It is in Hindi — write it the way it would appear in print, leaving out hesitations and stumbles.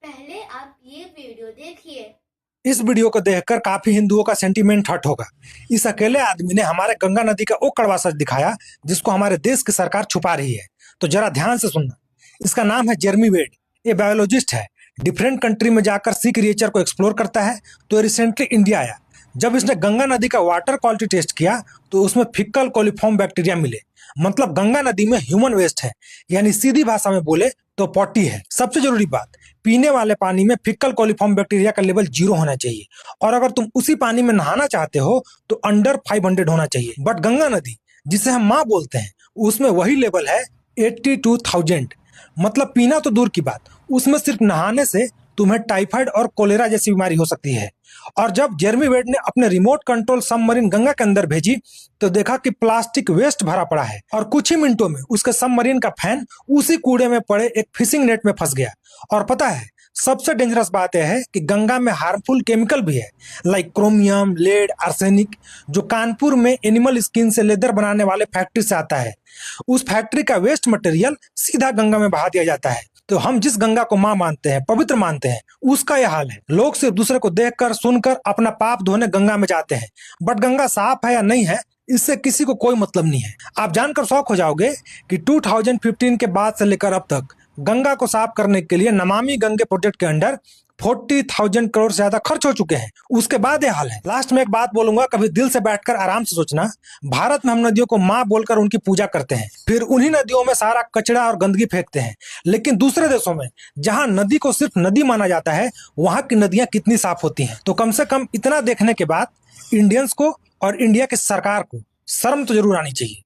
पहले आप ये वीडियो देखिए। इस वीडियो को देखकर काफी हिंदुओं का सेंटीमेंट हर्ट होगा। इस अकेले आदमी ने हमारे गंगा नदी का वो कड़वा सच दिखाया जिसको हमारे देश की सरकार छुपा रही है। तो जरा ध्यान से सुनना। इसका नाम है जेरमी वेड। ये बायोलॉजिस्ट है। डिफरेंट कंट्री में जाकर सी क्रिएचर को एक्सप्लोर करता है। तो रिसेंटली इंडिया आया। जब इसने गंगा नदी का वाटर क्वालिटी टेस्ट किया तो उसमें फिक्कल कोलिफॉर्म बैक्टीरिया मिले। मतलब गंगा नदी में ह्यूमन वेस्ट है, यानी सीधी भाषा में बोले तो पॉटी है। सबसे जरूरी बात, पीने वाले पानी में फिक्कल कोलिफॉर्म बैक्टीरिया का लेवल 0 होना चाहिए, और अगर तुम उसी पानी में नहाना चाहते हो तो अंडर 500 होना चाहिए। बट गंगा नदी, जिसे हम माँ बोलते हैं, उसमें वही लेवल है 82,000। मतलब पीना तो दूर की बात, उसमें सिर्फ नहाने से तुम्हें टाइफाइड और कोलेरा जैसी बीमारी हो सकती है। और जब जेरमी वेड ने अपने रिमोट कंट्रोल सबमरीन गंगा के अंदर भेजी तो देखा कि प्लास्टिक वेस्ट भरा पड़ा है, और कुछ ही मिनटों में उसके सबमरीन का फैन उसी कूड़े में पड़े एक फिशिंग नेट में फंस गया। और पता है, सबसे डेंजरस बात यह है कि गंगा में हार्मफुल केमिकल भी है, लाइक क्रोमियम, लेड, आर्सेनिक, जो कानपुर में एनिमल स्किन से लेदर बनाने वाले फैक्ट्री से आता है। उस फैक्ट्री का वेस्ट मटेरियल सीधा गंगा में बहा दिया जाता है। तो हम जिस गंगा को माँ मानते हैं, पवित्र मानते हैं, उसका यह हाल है। लोग सिर्फ दूसरे को देखकर सुनकर अपना पाप धोने गंगा में जाते हैं, बट गंगा साफ है या नहीं है इससे किसी को कोई मतलब नहीं है। आप जानकर शौक हो जाओगे कि 2015 के बाद से लेकर अब तक गंगा को साफ करने के लिए नमामि गंगे प्रोजेक्ट के अंडर 40,000 करोड़ से ज्यादा खर्च हो चुके हैं। उसके बाद ये हाल है। लास्ट में एक बात बोलूंगा, कभी दिल से बैठकर आराम से सोचना। भारत में हम नदियों को माँ बोलकर उनकी पूजा करते हैं, फिर उन्हीं नदियों में सारा कचरा और गंदगी फेंकते हैं। लेकिन दूसरे देशों में, जहाँ नदी को सिर्फ नदी माना जाता है, वहां की नदियां कितनी साफ होती हैं। तो कम से कम इतना देखने के बाद इंडियंस को और इंडिया की सरकार को शर्म तो जरूर आनी चाहिए।